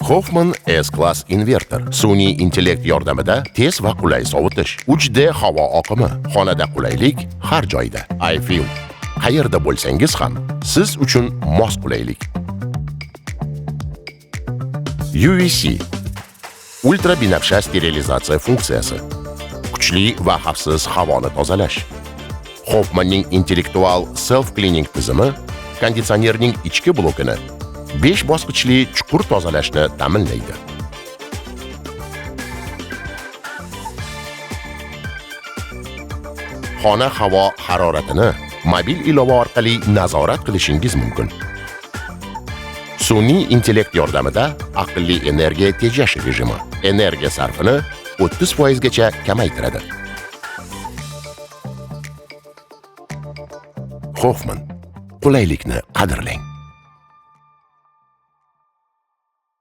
Hoffman S-Class inverter. Sun'iy intellekt yordamida tez va qulay sovutish. 3D havo oqimi. Xonada qulaylik har joyda. iFeel. Qayerda bo'lsangiz ham siz uchun mos qulaylik. UVC. Ultra binafsha sterilizatsiya funksiyasi. Kuchli va xavfsiz havoni tozalash. Hoffmanning intellektual self-cleaning tizimi konditsionerning ichki blokini 5 bosqichli chuqur tozalashni ta'minlaydi. Xona havo haroratini mobil ilova orqali nazorat qilishingiz mumkin. Sun'iy intellekt yordamida aqlli energiya tejash rejimi energiya sarfini 30% gacha kamaytiradi. Hoffman, qulaylikni qadrlang.